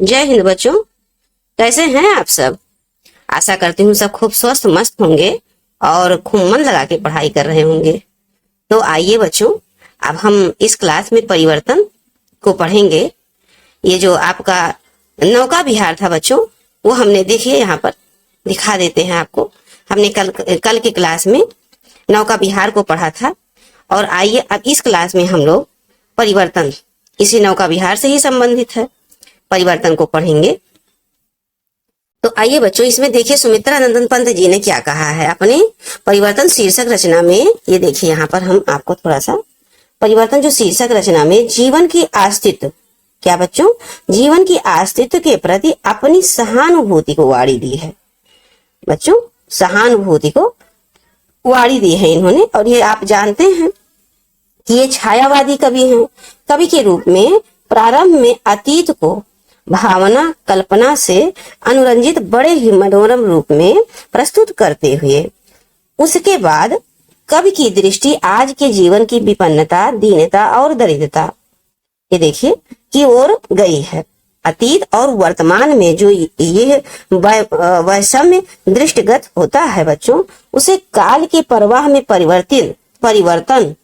जय हिंद बच्चों, कैसे हैं आप सब। आशा करती हूँ सब खूब स्वस्थ मस्त होंगे और खूब मन लगा के पढ़ाई कर रहे होंगे। तो आइए बच्चों, अब हम इस क्लास में परिवर्तन को पढ़ेंगे। ये जो आपका नौका विहार था बच्चों, वो हमने देखिए यहाँ पर दिखा देते हैं आपको। हमने कल की क्लास में नौका विहार को पढ़ा था और आइए अब इस क्लास में हम लोग परिवर्तन, इसी नौका विहार से ही संबंधित है, परिवर्तन को पढ़ेंगे। तो आइए बच्चों, इसमें देखिए सुमित्रा नंदन पंत जी ने क्या कहा है अपने परिवर्तन शीर्षक रचना में। ये देखिए यहाँ पर हम आपको थोड़ा सा परिवर्तन जो शीर्षक रचना में जीवन की अस्तित्व, क्या बच्चों, जीवन की अस्तित्व के प्रति अपनी सहानुभूति को वाड़ी दी है। बच्चों, सहानुभूति को वाड़ी दी है इन्होंने। और ये आप जानते हैं कि ये छायावादी कवि हैं। कवि के रूप में प्रारंभ में अतीत को भावना कल्पना से अनुरंजित बड़े ही मनोरम रूप में प्रस्तुत करते हुए उसके बाद कवि की दृष्टि आज के जीवन की विपन्नता, दीनता और दरिद्रता, ये देखिए, की ओर गई है। अतीत और वर्तमान में जो ये वैषम्य दृष्टिगत होता है बच्चों, उसे काल के प्रवाह में परिवर्तन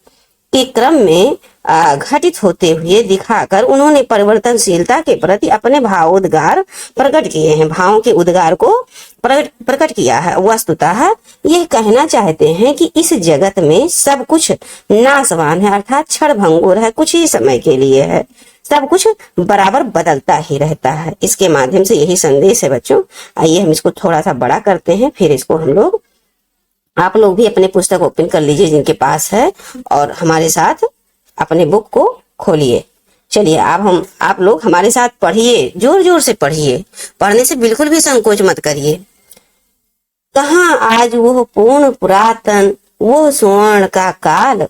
के क्रम में घटित होते हुए दिखाकर उन्होंने परिवर्तनशीलता के प्रति अपने भावोद्गार प्रकट किए हैं, भावों के उद्गार को प्रकट किया है। वस्तुतः यह कहना चाहते हैं कि इस जगत में सब कुछ नाशवान है, अर्थात क्षणभंगुर है, कुछ ही समय के लिए है, सब कुछ बराबर बदलता ही रहता है। इसके माध्यम से यही संदेश है बच्चों। आइए हम इसको थोड़ा सा बड़ा करते हैं, फिर इसको हम लोग, आप लोग भी अपने पुस्तक ओपन कर लीजिए जिनके पास है और हमारे साथ अपने बुक को खोलिए। चलिए अब आप लोग हमारे साथ पढ़िए, जोर जोर से पढ़िए, पढ़ने से बिल्कुल भी संकोच मत करिए। कहाँ आज वो पूर्ण पुरातन, वो स्वर्ण का काल,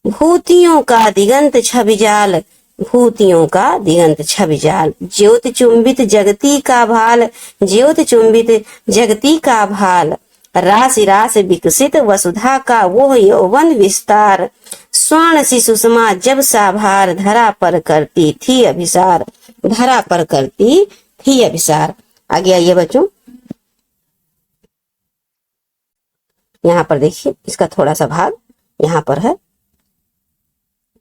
भूतियों का दिगंत छबिजाल, भूतियों का दिगंत छबिजाल, ज्योति चुंबित जगती का भाल, ज्योति चुंबित जगती का भाल, राशि राशि विकसित वसुधा का वो यौवन विस्तार, स्वर्ण सी सुषमा जब साभार, धरा पर करती थी अभिसार, धरा पर करती थी अभिसार। आगे आइए बच्चों, यहाँ पर देखिए, इसका थोड़ा सा भाग यहाँ पर है,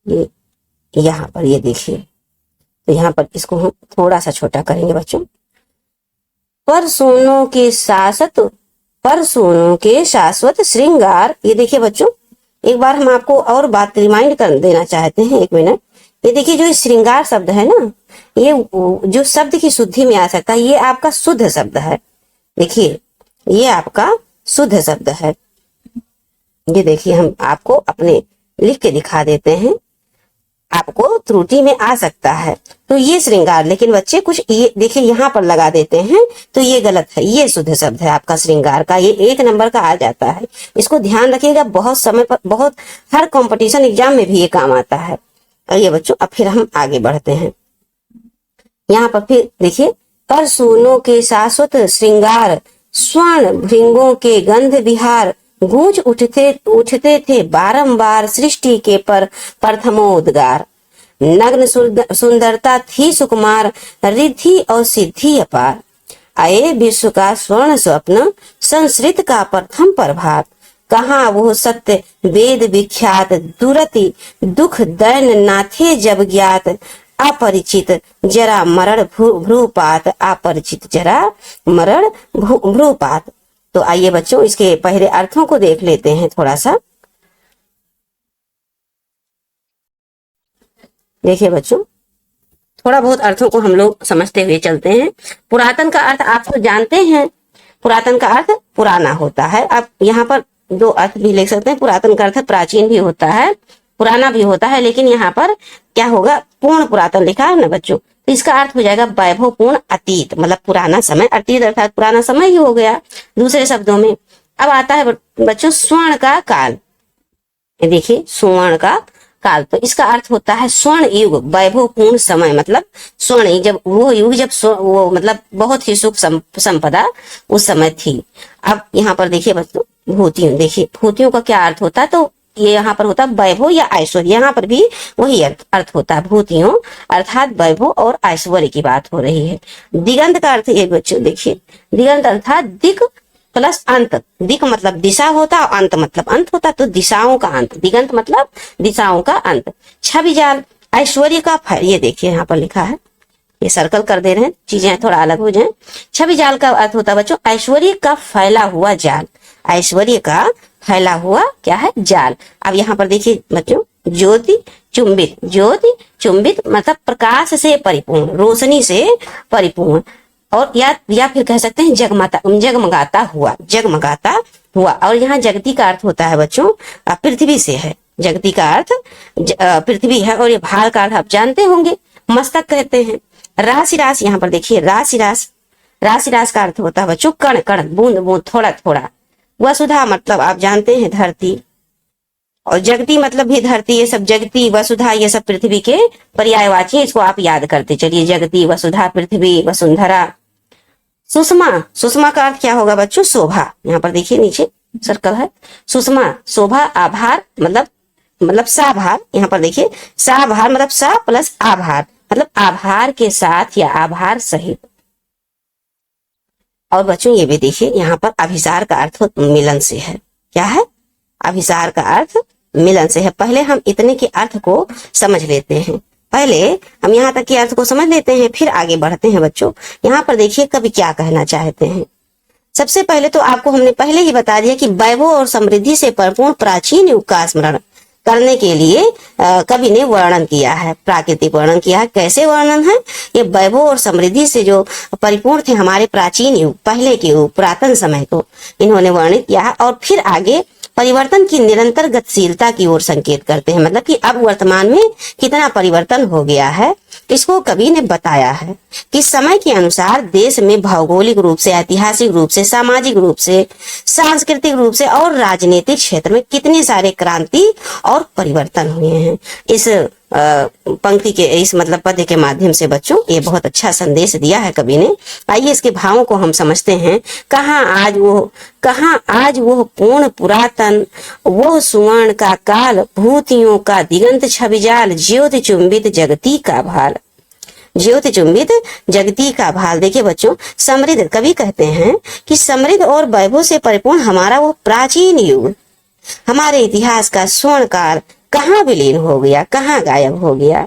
ये यहाँ पर ये देखिए, तो यहाँ पर इसको हम थोड़ा सा छोटा करेंगे बच्चों। पर सोनों के शाश्वत श्रृंगार, ये देखिए बच्चों, एक बार हम आपको और बात रिमाइंड कर देना चाहते हैं, एक मिनट। ये देखिए जो श्रृंगार शब्द है ना, ये जो शब्द की शुद्धि में आ सकता है, ये आपका शुद्ध शब्द है। देखिए ये आपका शुद्ध शब्द है। ये देखिए हम आपको अपने लिख के दिखा देते हैं, आपको त्रुटि में आ सकता है। तो ये श्रृंगार, लेकिन बच्चे कुछ ये देखिए यहाँ पर लगा देते हैं, तो ये गलत है। ये शुद्ध शब्द है आपका श्रृंगार का, ये 1 नंबर का आ जाता है। इसको ध्यान रखिएगा, बहुत समय पर, बहुत हर कंपटीशन एग्जाम में भी ये काम आता है। आइए बच्चों, अब फिर हम आगे बढ़ते हैं। यहाँ पर फिर देखिए, पर सोनों के शाश्वत श्रृंगार, स्वर्ण भृंगों के गंध विहार, गूंज उठते थे बारंबार सृष्टि के प्रथमोद्गार, नग्न सुंदरता थी सुकुमार, रिद्धि और सिद्धि अपार, आए विश्व का स्वर्ण स्वप्न, संस्कृत का प्रथम प्रभात, कहाँ वो सत्य वेद विख्यात, दुरति दुख दैन नाथे जब ज्ञात, अपरिचित जरा मरण भ्रूपात, अपरिचित जरा मरण भ्रूपात। तो आइए बच्चों, इसके पहले अर्थों को देख लेते हैं थोड़ा सा। देखिए बच्चों, थोड़ा बहुत अर्थों को हम लोग समझते हुए चलते हैं। पुरातन का अर्थ आप तो जानते हैं, पुरातन का अर्थ पुराना होता है। अब यहाँ पर 2 अर्थ भी लिख सकते हैं। पुरातन का अर्थ प्राचीन भी होता है, पुराना भी होता है, लेकिन यहाँ पर क्या होगा, पूर्ण पुरातन लिखा है ना बच्चों, तो इसका अर्थ हो जाएगा वैभवपूर्ण अतीत, मतलब पुराना समय। अतीत अर्थात पुराना समय ही हो गया दूसरे शब्दों में। अब आता है बच्चों स्वर्ण का काल। देखिए स्वर्ण का काल, तो इसका अर्थ होता है स्वर्ण युग, वैभवपूर्ण समय, मतलब स्वर्ण युग, जब वो युग जब वो मतलब बहुत ही सुख संपदा उस समय थी। अब यहाँ पर देखिए बच्चों भूतियों, देखिए भूतियों का क्या अर्थ होता है, तो ये यहाँ पर होता है वैभव या ऐश्वर्य, यहाँ पर भी वही अर्थ होता है भूतियों अर्थात वैभव और ऐश्वर्य की बात हो रही है। दिगंत का अर्थ ये बच्चों देखिए, दिगंत अर्थात दिक प्लस अंत, दिक मतलब दिशा होता और अंत मतलब अंत होता, तो दिशाओं का अंत, दिगंत मतलब दिशाओं का अंत। छवि जाल ऐश्वर्य का फैल, ये देखिए यहाँ पर लिखा है, ये सर्कल कर दे रहे हैं, चीजें थोड़ा अलग हो जाएं। छवि जाल का अर्थ होता है बच्चों ऐश्वर्य का फैला हुआ जाल, ऐश्वर्य का फैला हुआ क्या है जाल। अब यहाँ पर देखिए बच्चों ज्योति चुंबित, ज्योति चुंबित मतलब प्रकाश से परिपूर्ण, रोशनी से परिपूर्ण, और या फिर कह सकते हैं जगमगाता हुआ, जगमगाता हुआ। और यहाँ जगती का अर्थ होता है बच्चों पृथ्वी से है, जगती का अर्थ पृथ्वी है, और ये भार का अर्थ आप जानते होंगे मस्तक कहते हैं। राशि राशि, यहाँ पर देखिए राशि राशि, राशि राशि का अर्थ होता है बच्चों कण कण, बूंद बूंद, थोड़ा थोड़ा। वसुधा मतलब आप जानते हैं धरती, और जगती मतलब भी धरती, ये सब जगती वसुधा ये सब पृथ्वी के पर्यायवाची, इसको आप याद करते चलिए, जगती वसुधा पृथ्वी वसुंधरा। सुषमा, सुषमा का अर्थ क्या होगा बच्चों शोभा, यहाँ पर देखिए नीचे सर्कल है, सुषमा शोभा, आभार मतलब साभार, यहाँ पर देखिए साभार मतलब सा प्लस आभार मतलब आभार के साथ या आभार सहित। और बच्चों ये भी देखिए यहाँ पर अभिसार का अर्थ मिलन से है, क्या है अभिसार का अर्थ मिलन से है। पहले हम इतने के अर्थ को समझ लेते हैं, पहले हम यहाँ तक के अर्थ को समझ लेते हैं, फिर आगे बढ़ते हैं बच्चों। यहाँ पर देखिए कवि क्या कहना चाहते हैं। सबसे पहले तो आपको हमने पहले ही बता दिया कि वैभव और समृद्धि से परिपूर्ण प्राचीन युग का स्मरण करने के लिए कवि ने वर्णन किया है, प्राकृतिक वर्णन किया है। कैसे वर्णन है, ये वैभव और समृद्धि से जो परिपूर्ण थे हमारे प्राचीन युग, पहले के युग, पुरातन समय को इन्होंने वर्णित किया है। और फिर आगे परिवर्तन की निरंतर गतिशीलता की ओर संकेत करते हैं, मतलब कि अब वर्तमान में कितना परिवर्तन हो गया है, इसको कवि ने बताया है कि समय के अनुसार देश में भौगोलिक रूप से, ऐतिहासिक रूप से, सामाजिक रूप से, सांस्कृतिक रूप से और राजनीतिक क्षेत्र में कितने सारे क्रांति और परिवर्तन हुए हैं। इस पंक्ति के इस मतलब पद्य के माध्यम से बच्चों ये बहुत अच्छा संदेश दिया है कवि ने। आइए इसके भावों को हम समझते हैं। कहाँ आज वो पूर्ण पुरातन, वो सुवर्ण का काल, भूतियों का दिगंत छविजाल, ज्योति चुंबित जगती का भाल, ज्योति चुंबित जगती का भाल। देखिए बच्चों समृद्ध, कवि कहते हैं कि समृद्ध और वैभव से परिपूर्ण हमारा वो प्राचीन युग, हमारे इतिहास का स्वर्ण काल कहाँ विलीन हो गया, कहाँ गायब हो गया।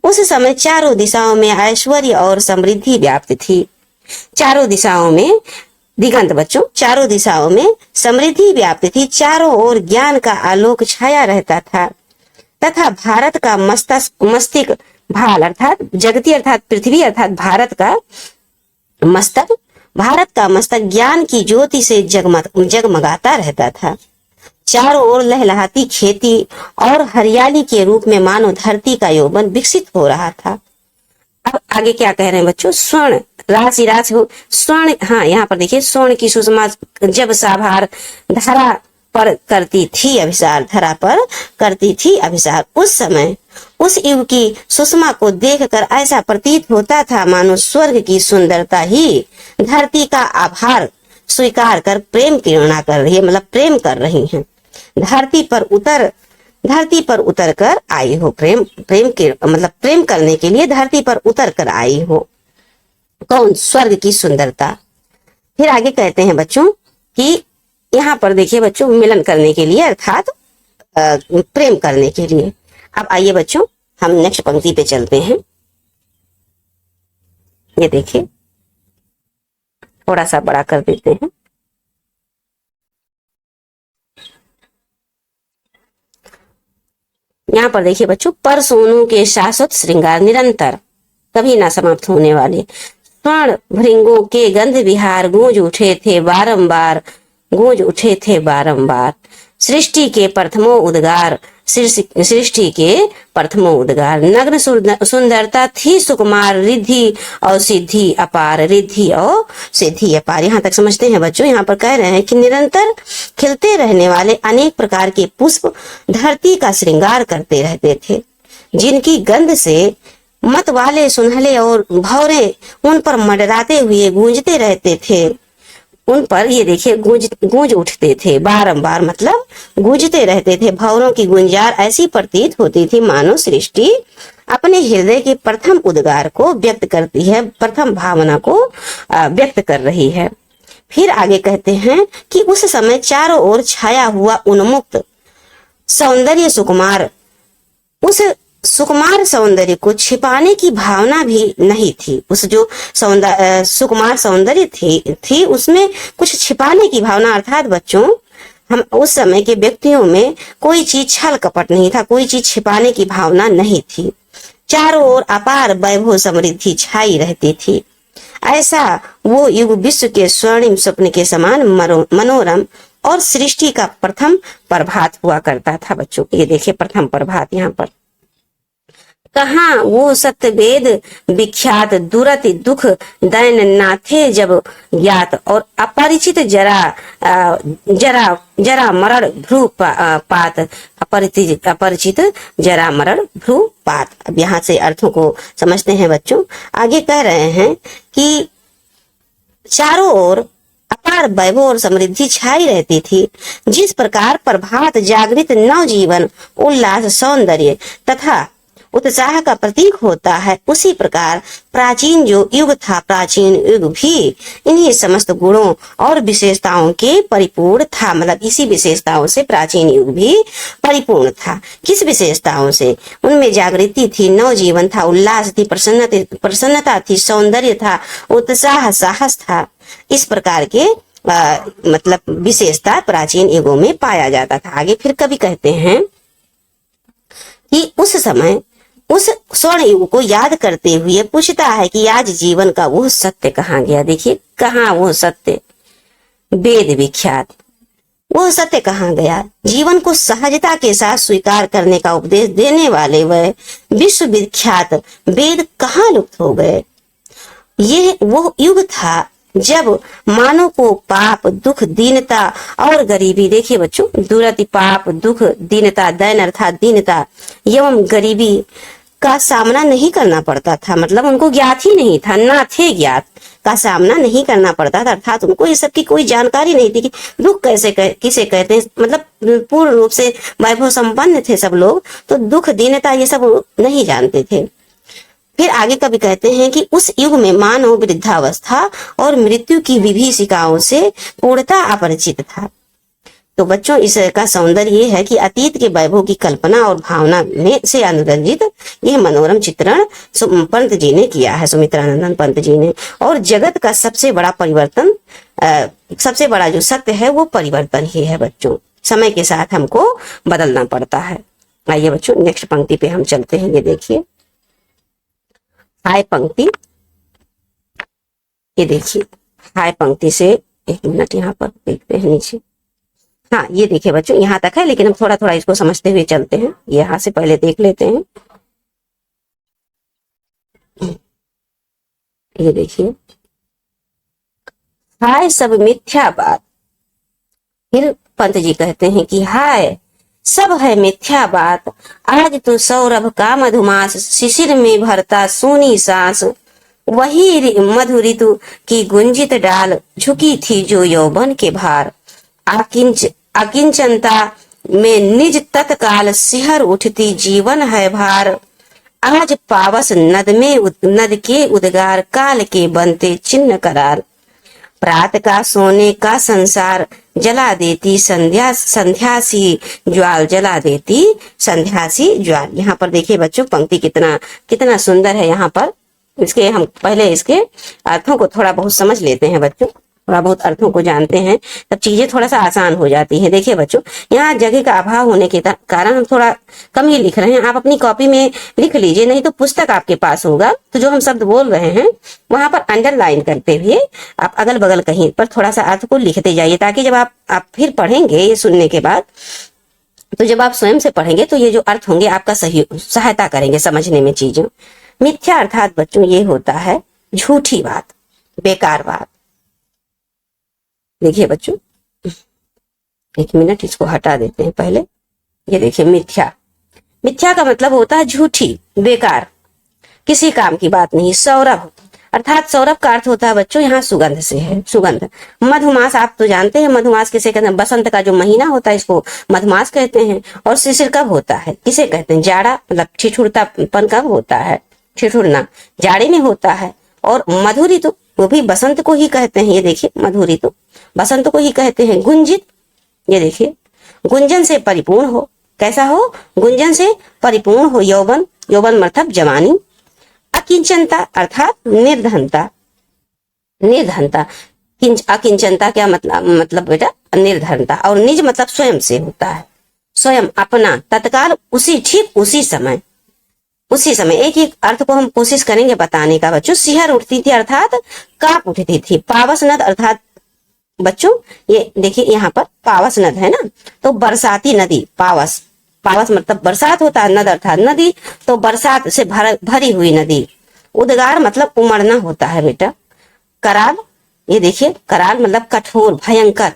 उस समय चारों दिशाओं में ऐश्वर्य और समृद्धि व्याप्त थी, चारों दिशाओं में दिगंत बच्चों, चारों दिशाओं में समृद्धि व्याप्त थी, चारों ओर ज्ञान का आलोक छाया रहता था, तथा भारत का मस्तिष्क भाल अर्थात जगती अर्थात पृथ्वी अर्थात भारत का मस्तक ज्ञान की ज्योति से जगमगाता रहता था। चारों ओर लहलहाती खेती और हरियाली के रूप में मानो धरती का यौवन विकसित हो रहा था। अब आगे क्या कह रहे हैं बच्चों, स्वर्ण राशि राशि हो स्वर्ण, हाँ यहाँ पर देखिए स्वर्ण की सुषमा जब साभार धरा पर करती थी अभिसार, धरा पर करती थी अभिसार, उस समय उस युग की सुषमा को देखकर ऐसा प्रतीत होता था मानो स्वर्ग की सुंदरता ही धरती का आभार स्वीकार कर प्रेम किरणा कर रही है, मतलब प्रेम कर रही हैं। धरती पर उतर कर आई हो, प्रेम के मतलब प्रेम करने के लिए धरती पर उतर कर आई हो। कौन, स्वर्ग की सुंदरता। फिर आगे कहते हैं बच्चों कि यहाँ पर देखिए बच्चों मिलन करने के लिए अर्थात प्रेम करने के लिए। अब आइए बच्चों हम नेक्स्ट पंक्ति पे चलते हैं। ये देखिए थोड़ा सा बड़ा कर देते हैं। यहाँ पर देखिए बच्चों, पर सोनों के शाश्वत श्रृंगार निरंतर कभी ना समाप्त होने वाले, स्वर्ण भृंगों के गंध विहार गूंज उठे थे बारंबार, गूंज उठे थे बारंबार। सृष्टि के प्रथमों उद्गार, सृष्टि के प्रथमों उद्गार। नग्न सुंदरता थी सुकुमार, रिद्धि और सिद्धि अपार, रिद्धि और सिद्धि अपार। यहाँ तक समझते हैं बच्चों। यहाँ पर कह रहे हैं कि निरंतर खिलते रहने वाले अनेक प्रकार के पुष्प धरती का श्रृंगार करते रहते थे, जिनकी गंध से मत वाले सुनहले और भौरे उन पर मंडराते हुए गूंजते रहते थे। उन पर ये देखिए गूंज उठते थे बारंबार, मतलब गूंजते रहते थे। भंवरों की गुंजार ऐसी प्रतीत होती थी मानो सृष्टि अपने हृदय के प्रथम उद्गार को व्यक्त करती है, प्रथम भावना को व्यक्त कर रही है। फिर आगे कहते हैं कि उस समय चारों ओर छाया हुआ उन्मुक्त सौंदर्य सुकुमार, उस सुकुमार सौंदर्य को छिपाने की भावना भी नहीं थी। उस जो सुकुमार सौंदर्य थी उसमें कुछ छिपाने की भावना, अर्थात बच्चों हम उस समय के व्यक्तियों में कोई चीज छल कपट नहीं था, कोई चीज छिपाने की भावना नहीं थी। चारों ओर अपार वैभव समृद्धि छाई रहती थी। ऐसा वो युग विश्व के स्वर्णिम स्वप्न के समान मनोरम और सृष्टि का प्रथम प्रभात हुआ करता था। बच्चों ये देखिए प्रथम प्रभात, यहाँ पर कहाँ वो सत्य वेद विख्यात दुरति दुख दैन नाथे जब ज्ञात, और अपरिचित जरा मरण भ्रू पात, अपरिचित जरा मरण भ्रू पात। अब यहाँ से अर्थों को समझते हैं बच्चों। आगे कह रहे हैं कि चारों ओर अपार वैभव और समृद्धि छाई रहती थी। जिस प्रकार प्रभात जागृत नवजीवन उल्लास सौंदर्य तथा उत्साह का प्रतीक होता है, उसी प्रकार प्राचीन जो युग था, प्राचीन युग भी इन्हीं समस्त गुणों और विशेषताओं के परिपूर्ण था। मतलब इसी विशेषताओं से प्राचीन युग भी परिपूर्ण था। किस विशेषताओं से? उनमें जागृति थी, नवजीवन था, उल्लास थी, प्रसन्नता थी, सौंदर्य था, उत्साह, साहस था। इस प्रकार के मतलब विशेषता प्राचीन युगों में पाया जाता था। आगे फिर कवि कहते हैं कि उस समय उस स्वर्ण युग को याद करते हुए पूछता है कि आज जीवन का वो सत्य कहाँ गया। देखिए कहाँ वो सत्य, वेद विख्यात वो सत्य कहाँ गया। जीवन को सहजता के साथ स्वीकार करने का उपदेश देने वाले वह विश्व विख्यात वेद कहाँ लुप्त हो गए। ये वो युग था जब मानव को पाप, दुख, दीनता और गरीबी, देखिए बच्चों दुरति, पाप, दुख, दीनता, दैन अर्थात दीनता एवं गरीबी का सामना नहीं करना पड़ता था। मतलब उनको ज्ञात ही नहीं था, ना थे ज्ञात, का सामना नहीं करना पड़ता था। अर्थात उनको ये सब की कोई जानकारी नहीं थी कि दुख किसे कहते हैं। मतलब पूर्ण रूप से वैभव संपन्न थे सब लोग, तो दुख, दीनता ये सब नहीं जानते थे। फिर आगे कभी कहते हैं कि उस युग में मानव वृद्धावस्था और मृत्यु की विभीषिकाओं से पूर्णतः अपरिचित था। तो बच्चों इसका सौंदर्य ये है कि अतीत के वैभव की कल्पना और भावना में से अनुरंजित यह मनोरम चित्रण पंत जी ने किया है, सुमित्रानंदन पंत जी ने। और जगत का सबसे बड़ा परिवर्तन, सबसे बड़ा जो सत्य है वो परिवर्तन ही है बच्चों। समय के साथ हमको बदलना पड़ता है। आइए बच्चों नेक्स्ट पंक्ति पे हम चलते हैं। ये देखिए हाय पंक्ति, ये देखिए हाय पंक्ति से एक मिनट यहाँ पर देखते हैं नीचे। हाँ ये देखिए बच्चों यहाँ तक है, लेकिन हम थोड़ा थोड़ा इसको समझते हुए चलते हैं। यहाँ से पहले देख लेते हैं। ये देखिए हाय सब मिथ्या बात। फिर पंत जी कहते हैं कि हाय सब है मिथ्या बात, आज तो सौरभ का मधुमास, शिशिर में भरता सोनी सांस, वही मधु ऋतु की गुंजित डाल, झुकी थी जो यौवन के भार, अकिंचनता में निज तत्काल सिहर उठती जीवन है भार, आज पावस नद के उद्गार, काल के बनते चिन्ह करार, प्रात का सोने का संसार जला देती संध्या सी ज्वाल, जला देती संध्या सी ज्वाल। यहाँ पर देखिए बच्चों पंक्ति कितना सुंदर है। यहाँ पर इसके हम पहले इसके अर्थों को थोड़ा बहुत समझ लेते हैं बच्चों, थोड़ा बहुत अर्थों को जानते हैं तब चीजें थोड़ा सा आसान हो जाती है। देखिए बच्चों यहाँ जगह का अभाव होने के कारण हम थोड़ा कम ही लिख रहे हैं। आप अपनी कॉपी में लिख लीजिए, नहीं तो पुस्तक आपके पास होगा तो जो हम शब्द बोल रहे हैं वहां पर अंडरलाइन करते हुए आप अगल बगल कहीं पर थोड़ा सा अर्थ को लिखते जाइए, ताकि जब आप फिर पढ़ेंगे ये सुनने के बाद, तो जब आप स्वयं से पढ़ेंगे तो ये जो अर्थ होंगे आपका सहायता करेंगे समझने में चीजों। मिथ्या अर्थात बच्चों ये होता है झूठी बात, बेकार बात। देखिए बच्चों एक मिनट इसको हटा देते हैं पहले। ये देखिए मिथ्या का मतलब होता है झूठी, बेकार, किसी काम की बात नहीं। सौरभ अर्थात सौरभ का अर्थ होता है बच्चों यहाँ सुगंध से है, सुगंध। मधुमास आप तो जानते हैं, मधुमास किसे कहते हैं? बसंत का जो महीना होता है इसको मधुमास कहते हैं। और शिशिर कब होता है, किसे कहते हैं? जाड़ा, मतलब ठिठुरतापन कब होता है? ठिठुरना जाड़े में होता है। और मधुर ऋतु वो भी बसंत को ही कहते हैं, ये देखिए मधुर ऋतु बसंत को ही कहते हैं। गुंजित, ये देखिए गुंजन से परिपूर्ण हो, कैसा हो? गुंजन से परिपूर्ण हो। यौवन, यौवन मतलब जवानी। अकिंचनता अर्थात निर्धनता, निर्धनता। अकिंचनता क्या मतलब बेटा? निर्धनता। और निज मतलब स्वयं से होता है, स्वयं, अपना, तत्काल, उसी, ठीक उसी समय, उसी समय। एक एक अर्थ को हम कोशिश करेंगे बताने का बच्चों। सिहर उठती थी अर्थात कांप उठती थी। पावस नद अर्थात बच्चों ये देखिए यहाँ पर पावस नद है ना, तो बरसाती नदी। पावस, पावस मतलब बरसात होता है, नद अर्थात नदी, तो बरसात से भरी हुई नदी। उद्गार मतलब उमड़ना होता है बेटा। कराल, ये देखिए कराल मतलब कठोर, भयंकर।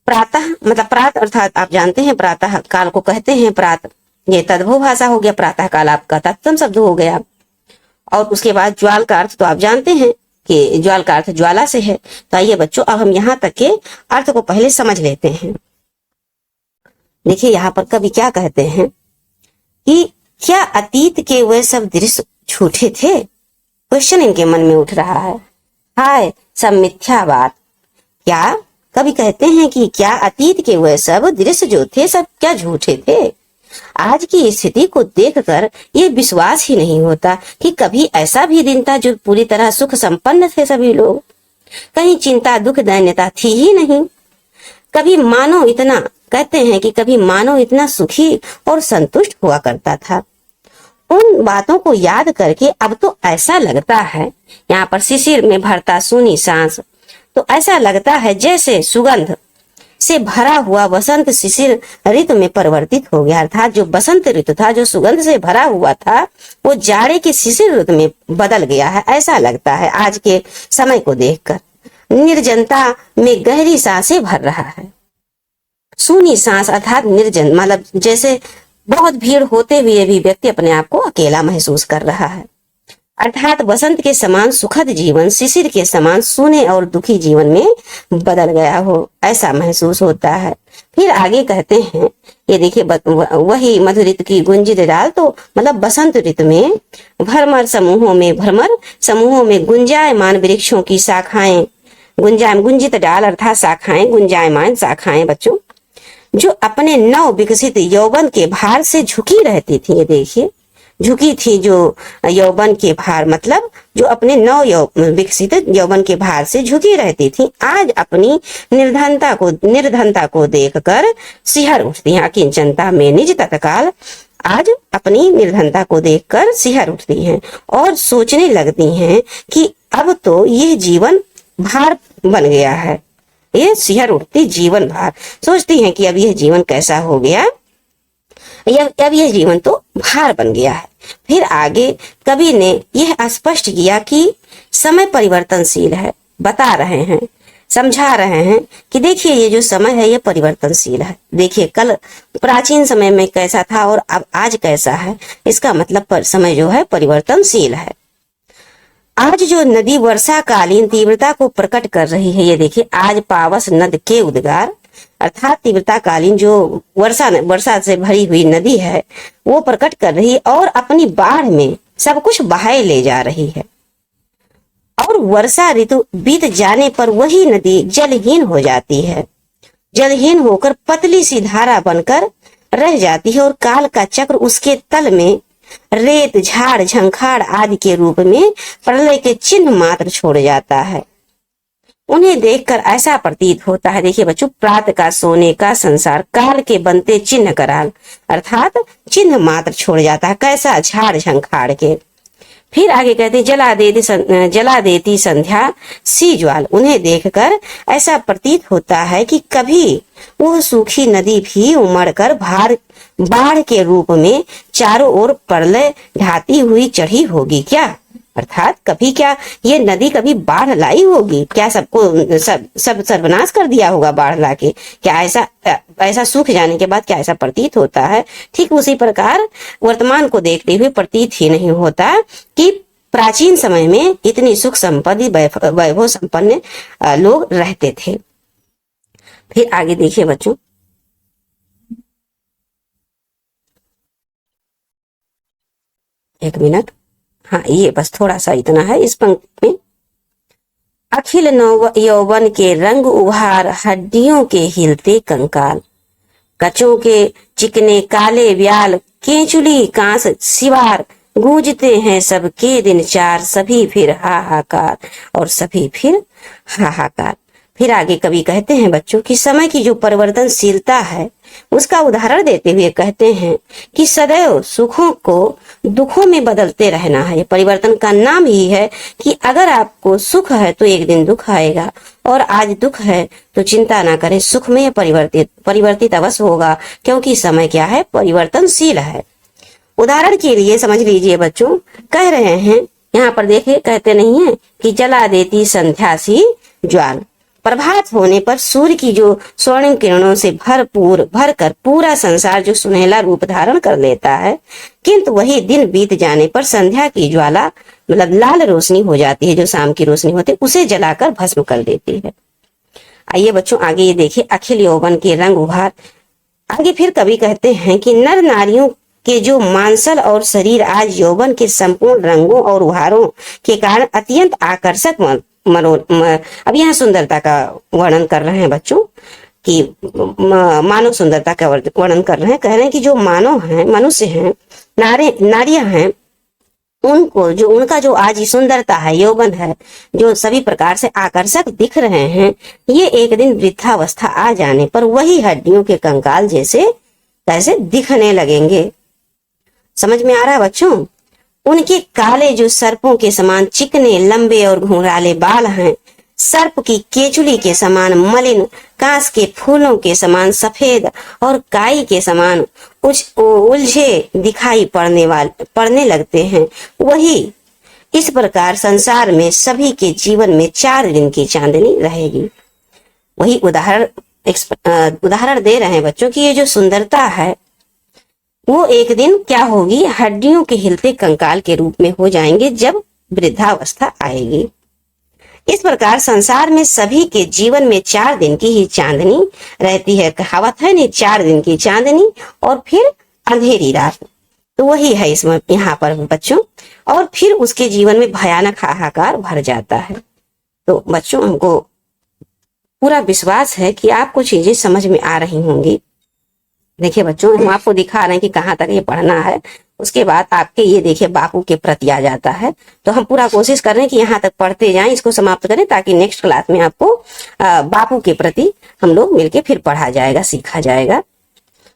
प्रातः मतलब प्रात अर्थात आप जानते हैं प्रातः काल को कहते हैं प्रात, ये तद्भव भाषा हो गया। प्रातः काल आपका तत्सम शब्द हो गया। और उसके बाद ज्वाल का अर्थ तो आप जानते हैं कि ज्वाल का अर्थ ज्वाला से है। तो आइए बच्चों अब हम यहाँ तक के अर्थ को पहले समझ लेते हैं। देखिए यहाँ पर कवि क्या कहते हैं कि क्या अतीत के वे सब दृश्य झूठे थे? क्वेश्चन इनके मन में उठ रहा है। हाय सब मिथ्या बात। क्या कवि कहते हैं कि क्या अतीत के वे सब दृश्य जो थे सब क्या झूठे थे? आज की स्थिति को देखकर ये विश्वास ही नहीं होता कि कभी ऐसा भी दिन था जो पूरी तरह सुख संपन्न थे सभी लोग। कहीं चिंता दुख दैन्यता थी ही नहीं। कभी मानो इतना, कहते हैं कि कभी मानो इतना सुखी और संतुष्ट हुआ करता था। उन बातों को याद करके अब तो ऐसा लगता है, यहाँ पर शिशिर में भरता सूनी सांस, तो ऐसा लगता है जैसे सुगंध से भरा हुआ बसंत शिशिर ऋतु में परिवर्तित हो गया। अर्थात जो बसंत ऋतु था, जो सुगंध से भरा हुआ था, वो जाड़े के शिशिर ऋतु में बदल गया है, ऐसा लगता है आज के समय को देखकर। निर्जनता में गहरी सांसें भर रहा है। सूनी सांस अर्थात निर्जन, मतलब जैसे बहुत भीड़ होते हुए भी व्यक्ति अपने आप को अकेला महसूस कर रहा है। अर्थात बसंत के समान सुखद जीवन शिशिर के समान सूने और दुखी जीवन में बदल गया हो, ऐसा महसूस होता है। फिर आगे कहते हैं, ये देखिए वही मधुर ऋतु की गुंजित डाल, तो मतलब बसंत ऋतु में भ्रमर समूहों में गुंजायमान वृक्षों की शाखाएं, गुंजित डाल अर्थात शाखाएं, गुंजायमान शाखाएं बच्चों, जो अपने नव विकसित यौवन के भार से झुकी रहती थी। ये देखिए झुकी थी जो यौवन के भार, मतलब जो अपने नव विकसित यौवन के भार से झुकी रहती थी, आज अपनी निर्धनता को देखकर सिहर उठती हैं। अकिंचनता में निज तत्काल आज अपनी निर्धनता को देखकर सिहर उठती हैं और सोचने लगती हैं कि अब तो यह जीवन भार बन गया है। ये सिहर उठती जीवन भार, सोचती हैं कि अब यह जीवन कैसा हो गया, अब यह जीवन तो भार बन गया है। फिर आगे कवि ने यह स्पष्ट किया कि समय परिवर्तनशील है, बता रहे हैं, समझा रहे हैं कि देखिए ये जो समय है ये परिवर्तनशील है। देखिए कल प्राचीन समय में कैसा था और अब आज कैसा है, इसका मतलब पर समय जो है परिवर्तनशील है। आज जो नदी वर्षाकालीन तीव्रता को प्रकट कर रही है, ये देखिए आज पावस नद के उद्गार अर्थात तीव्रता कालीन जो वर्षा से भरी हुई नदी है वो प्रकट कर रही है और अपनी बाढ़ में सब कुछ बहाए ले जा रही है। और वर्षा ऋतु बीत जाने पर वही नदी जलहीन हो जाती है, जलहीन होकर पतली सी धारा बनकर रह जाती है और काल का चक्र उसके तल में रेत झाड़ झंखाड़ आदि के रूप में प्रलय के चिन्ह मात्र छोड़ जाता है। उन्हें देखकर ऐसा प्रतीत होता है, देखिए बच्चों, प्रात का सोने का संसार काल के बनते चिन्ह कराल अर्थात चिन्ह मात्र छोड़ जाता है, कैसा झाड़ झंखाड़ के। फिर आगे कहते जला देती संध्या सी ज्वाल, उन्हें देखकर ऐसा प्रतीत होता है कि कभी वह सूखी नदी भी उमड़कर बाढ़ के रूप में चारों ओर प्रलय ढाती हुई चढ़ी होगी क्या, अर्थात कभी क्या ये नदी कभी बाढ़ लाई होगी क्या, सबको सब सर्वनाश कर दिया होगा बाढ़ लाके, क्या ऐसा सूख जाने के बाद क्या ऐसा प्रतीत होता है। ठीक उसी प्रकार वर्तमान को देखते हुए प्रतीत ही नहीं होता कि प्राचीन समय में इतनी सुख संपत्ति वैभव संपन्न लोग रहते थे। फिर आगे देखिए बच्चों, एक मिनट, हाँ ये बस थोड़ा सा इतना है इस पंक्ति में। अखिल नव यौवन के रंग उभार, हड्डियों के हिलते कंकाल, कचों के चिकने काले व्याल, केंचुली कांस सिवार, गूंजते हैं सबके दिन चार, सभी फिर हाहाकार और सभी फिर हाहाकार। फिर आगे कवि कहते हैं बच्चों कि समय की जो परिवर्तनशीलता है उसका उदाहरण देते हुए कहते हैं कि सदैव सुखों को दुखों में बदलते रहना है। परिवर्तन का नाम ही है कि अगर आपको सुख है तो एक दिन दुख आएगा, और आज दुख है तो चिंता ना करें, सुख में परिवर्तित अवश्य होगा, क्योंकि समय क्या है, परिवर्तनशील है। उदाहरण के लिए समझ लीजिए बच्चों, कह रहे हैं यहाँ पर देखिए, कहते नहीं है कि जला देती संध्या सी ज्वाल, प्रभात होने पर सूर्य की जो स्वर्णिम किरणों से भरकर पूरा संसार जो सुनहला रूप धारण कर लेता है, किंतु वही दिन बीत जाने पर संध्या की ज्वाला मतलब लाल रोशनी हो जाती है, जो शाम की रोशनी होती है उसे जलाकर भस्म कर देती है। आइए बच्चों आगे ये देखिए, अखिल यौवन के रंग उभार। आगे फिर कवि कहते हैं कि नर नारियों के जो मांसल और शरीर आज यौवन के संपूर्ण रंगों और उभारों के कारण अत्यंत आकर्षक अब यहाँ सुंदरता का वर्णन कर रहे हैं बच्चों कि मानव सुंदरता का वर्णन कर रहे हैं। कह रहे हैं कि जो मानव हैं, मनुष्य हैं, नारियां हैं, उनको जो उनका जो आज सुंदरता है, यौवन है, जो सभी प्रकार से आकर्षक दिख रहे हैं, ये एक दिन वृद्धावस्था आ जाने पर वही हड्डियों के कंकाल जैसे कैसे दिखने लगेंगे। समझ में आ रहा है बच्चों? उनके काले जो सर्पों के समान चिकने लंबे और घुंघराले बाल हैं, सर्प की केचुली के समान मलिन, कांस के फूलों के समान सफेद और काई के समान उलझे दिखाई पड़ने लगते हैं। वही इस प्रकार संसार में सभी के जीवन में 4 दिन की चांदनी रहेगी। वही उदाहरण दे रहे हैं बच्चों कि ये जो सुंदरता है वो एक दिन क्या होगी, हड्डियों के हिलते कंकाल के रूप में हो जाएंगे जब वृद्धावस्था आएगी। इस प्रकार संसार में सभी के जीवन में 4 दिन की ही चांदनी रहती है। कहावत है नहीं, 4 दिन की चांदनी और फिर अंधेरी रात, तो वही है इसमें यहाँ पर बच्चों। और फिर उसके जीवन में भयानक हाहाकार भर जाता है। तो बच्चों हमको पूरा विश्वास है कि आपको चीजें समझ में आ रही होंगी। देखिए बच्चों, हम आपको दिखा रहे हैं कि कहाँ तक ये पढ़ना है, उसके बाद आपके ये देखिए बापू के प्रति आ जाता है। तो हम पूरा कोशिश कर रहे हैं कि यहाँ तक पढ़ते जाएं, इसको समाप्त करें, ताकि नेक्स्ट क्लास में आपको बापू के प्रति हम लोग मिलके फिर पढ़ा जाएगा, सीखा जाएगा।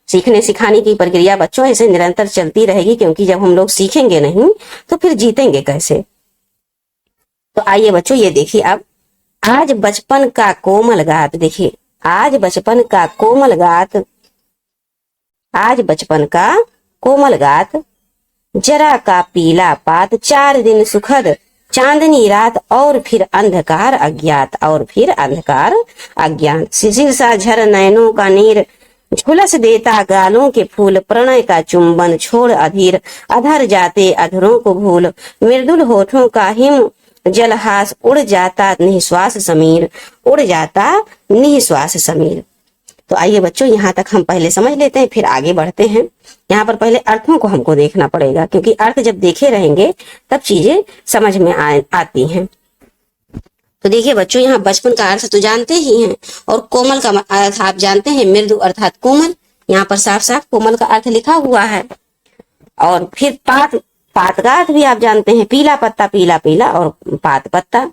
सीखने सिखाने की प्रक्रिया बच्चों ऐसे निरंतर चलती रहेगी, क्योंकि जब हम लोग सीखेंगे नहीं तो फिर जीतेंगे कैसे। तो आइए बच्चों ये देखिए, अब आज बचपन का कोमल गात, देखिए आज बचपन का कोमल गात, आज बचपन का कोमल गात, जरा का पीला पात, 4 दिन सुखद चांदनी रात, और फिर अंधकार अज्ञात, और फिर अंधकार अज्ञात। शिशिर सा झर नयनों का नीर, झुलस देता गालों के फूल, प्रणय का चुंबन छोड़ अधीर, अधर जाते अधरों को भूल, मृदुल होठों का हिम जलहास, उड़ जाता निश्वास समीर, उड़ जाता निश्वास समीर। तो आइए बच्चों यहाँ तक हम पहले समझ लेते हैं, फिर आगे बढ़ते हैं। यहाँ पर पहले अर्थों को हमको देखना पड़ेगा, क्योंकि अर्थ जब देखे रहेंगे तब चीजें समझ में आती हैं। तो देखिए बच्चों, यहाँ बचपन का अर्थ तो जानते ही हैं, और कोमल का अर्थ आप जानते हैं, मृदु अर्थात कोमल। यहाँ पर साफ साफ कोमल का अर्थ लिखा हुआ है। और फिर पात का अर्थ भी आप जानते हैं, पीला पत्ता, पीला पीला, और पात पत्ता।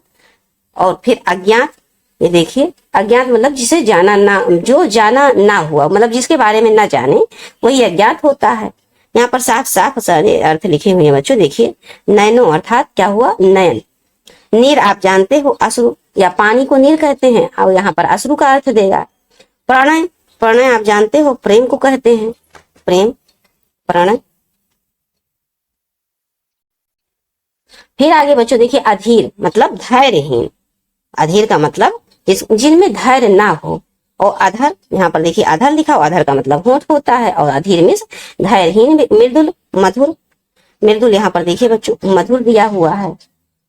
और फिर अज्ञात, ये देखिए अज्ञात मतलब जिसे जाना ना, जो जाना ना हुआ, मतलब जिसके बारे में ना जाने वही अज्ञात होता है। यहाँ पर साफ साफ सारे अर्थ लिखे हुए हैं बच्चों। देखिए नयनो अर्थात क्या हुआ, नयन। नीर आप जानते हो अश्रु, या पानी को नीर कहते हैं, और यहाँ पर अश्रु का अर्थ देगा। प्रणय, प्रणय आप जानते हो प्रेम को कहते हैं, प्रेम, प्रणय। फिर आगे बच्चों देखिए अधीर मतलब धैर्यहीन, अधीर का मतलब जिनमें धैर्य ना हो। और अधर, यहाँ पर देखिए अधर लिखा, अधर का मतलब होंठ होता है, और अधीर में धैर्यहीन, मृदुल, मधुर। मृदुल यहाँ पर देखिए बच्चों मधुर दिया हुआ है,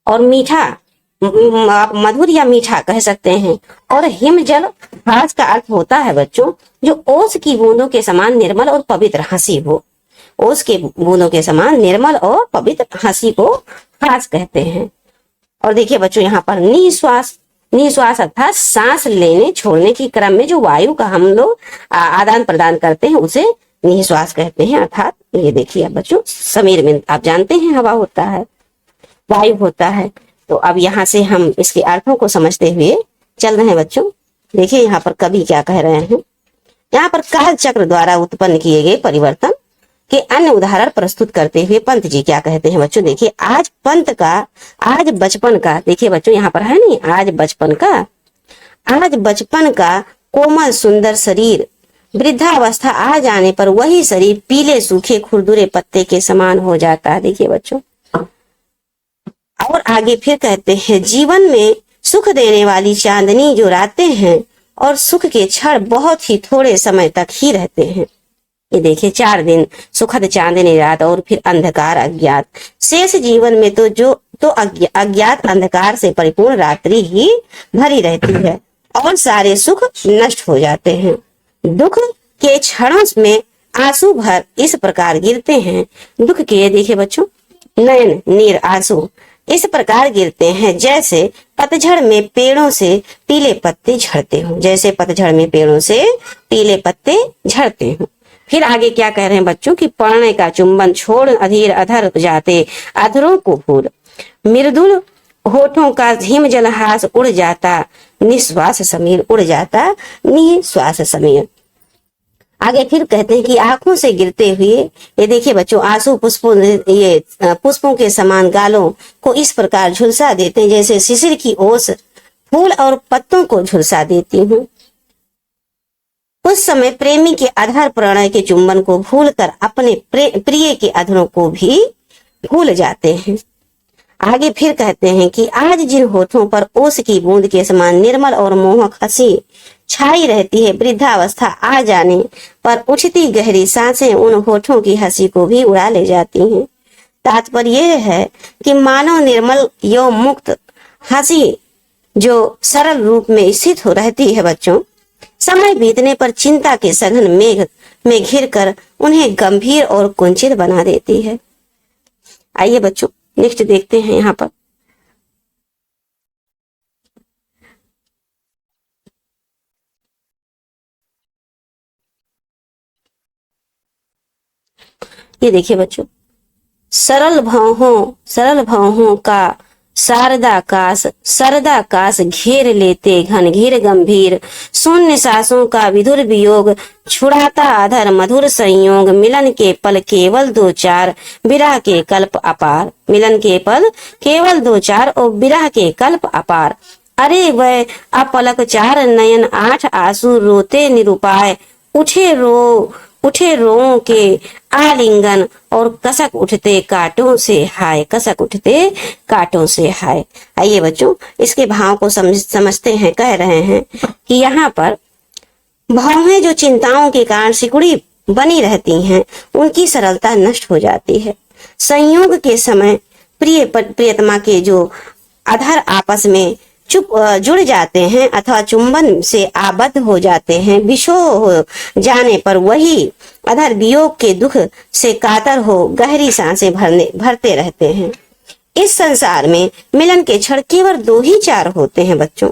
और मीठा आप मधुर या मीठा कह सकते हैं। और हिम जल ह्रास का अर्थ होता है बच्चों जो ओस की बूंदों के समान निर्मल और पवित्र हंसी हो। ओस के बूंदों के समान निर्मल और पवित्र हंसी को ह्रास कहते हैं। और देखिए बच्चों यहाँ पर निश्वास, निश्वास अर्थात सांस लेने छोड़ने के क्रम में जो वायु का हम लोग आदान प्रदान करते हैं उसे निश्वास कहते हैं। अर्थात ये देखिए बच्चों समीर में आप जानते हैं हवा होता है, वायु होता है। तो अब यहाँ से हम इसके अर्थों को समझते हुए चल रहे हैं बच्चों। देखिए यहाँ पर कवि क्या कह रहे हैं, यहाँ पर काल चक्र द्वारा उत्पन्न किए गए परिवर्तन के अन्य उदाहरण प्रस्तुत करते हुए पंत जी क्या कहते हैं बच्चों। देखिए आज पंत का, आज बचपन का, देखिए बच्चों यहाँ पर है नहीं, आज बचपन का, आज बचपन का कोमल सुंदर शरीर वृद्धावस्था आ जाने पर वही शरीर पीले सूखे खुरदुरे पत्ते के समान हो जाता है। देखिए बच्चों और आगे फिर कहते हैं जीवन में सुख देने वाली चांदनी जो रातें हैं और सुख के क्षण बहुत ही थोड़े समय तक ही रहते हैं। ये देखिए 4 दिन सुखद चांदनी रात और फिर अंधकार अज्ञात, शेष जीवन में तो अज्ञात अंधकार से परिपूर्ण रात्रि ही भरी रहती है और सारे सुख नष्ट हो जाते हैं। दुख के क्षणों में आंसू भर इस प्रकार गिरते हैं, दुख के देखिए बच्चों नयन नीर आंसू इस प्रकार गिरते हैं जैसे पतझड़ में पेड़ों से पीले पत्ते झड़ते हों, जैसे पतझड़ में पेड़ों से पीले पत्ते झड़ते हों। फिर आगे क्या कह रहे हैं बच्चों कि पढ़ने का चुंबन छोड़ अधीर अधर जाते अधरों को भूल, मृदुल होठों का हिम जलहास उड़ जाता निश्वास समीर, उड़ जाता निश्वास समीर। आगे फिर कहते हैं कि आंखों से गिरते हुए ये देखिए बच्चों आंसू पुष्पों के समान गालों को इस प्रकार झुलसा देते हैं जैसे शिशिर की ओस फूल और पत्तों को झुलसा देती हूँ। उस समय प्रेमी के अधर प्रणय के चुंबन को भूलकर अपने प्रिय के अधरों को भी भूल जाते हैं। आगे फिर कहते हैं कि आज जिन होठों पर ओस की बूंद के समान निर्मल और मोहक हंसी छाई रहती है, वृद्धावस्था आ जाने पर उठती गहरी सांसें उन होठों की हंसी को भी उड़ा ले जाती हैं। तात्पर्य यह है कि मानव निर्मल एवं मुक्त हंसी जो सरल रूप में स्थित हो रहती है बच्चों, समय बीतने पर चिंता के सघन मेघ में घिरकर उन्हें गंभीर और कुंचित बना देती है। आइए बच्चों नेक्स्ट देखते हैं यहाँ पर ये देखिए बच्चों सरल भवों का सरदा काश घेर लेते घन घिर गंभीर शून्य सांसों का विधुर वियोग छुड़ाता अधर मधुर संयोग मिलन के पल केवल 2-4 विरह के कल्प अपार, मिलन के पल केवल 2-4 और विरह के कल्प अपार। अरे वह अपलक 4 नयन 8 आंसू रोते निरुपाय उठे रो के आलिंगन और कसक उठते कांटों से हाय, कसक उठते कांटों से हाय। आइए बच्चों इसके भाव को समझते हैं। कह रहे हैं कि यहाँ पर भावें जो चिंताओं के कारण सिकुड़ी बनी रहती हैं उनकी सरलता नष्ट हो जाती है। संयोग के समय प्रियतमा के जो अधर आपस में जुड़ जाते हैं अथवा चुंबन से आबद्ध हो जाते हैं, विशोह हो जाने पर वही अधर वियोग के दुख से कातर हो गहरी सांसें भरते रहते हैं। इस संसार में मिलन के क्षण केवल 2-4 होते हैं बच्चों,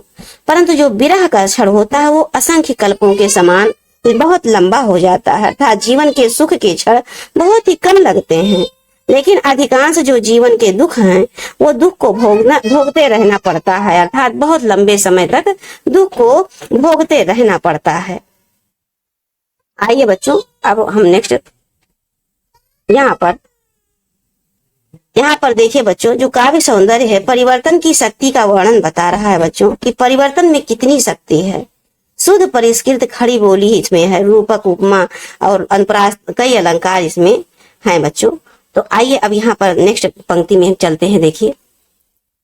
परंतु जो विरह का क्षण होता है वो असंख्य कल्पों के समान बहुत लंबा हो जाता है। अर्थात जीवन के सुख के क्षण बहुत ही कम लगते हैं, लेकिन अधिकांश जो जीवन के दुख हैं वो दुख को भोगते रहना पड़ता है। अर्थात बहुत लंबे समय तक दुख को भोगते रहना पड़ता है। आइए बच्चों अब हम नेक्स्ट यहाँ पर देखिए बच्चों जो काव्य सौंदर्य है परिवर्तन की शक्ति का वर्णन बता रहा है बच्चों कि परिवर्तन में कितनी शक्ति है। शुद्ध परिष्कृत खड़ी बोली इसमें है, रूपक उपमा और अनुप्रास कई अलंकार इसमें हैं बच्चों। तो आइए अब यहाँ पर नेक्स्ट पंक्ति में चलते हैं। देखिए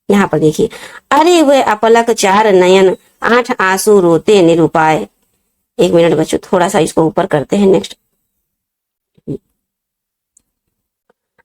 यहाँ पर देखिए अरे वे अपलक 4 नयन 8 आंसू रोते निरुपाय। 1 मिनट बच्चों थोड़ा सा इसको ऊपर करते हैं। नेक्स्ट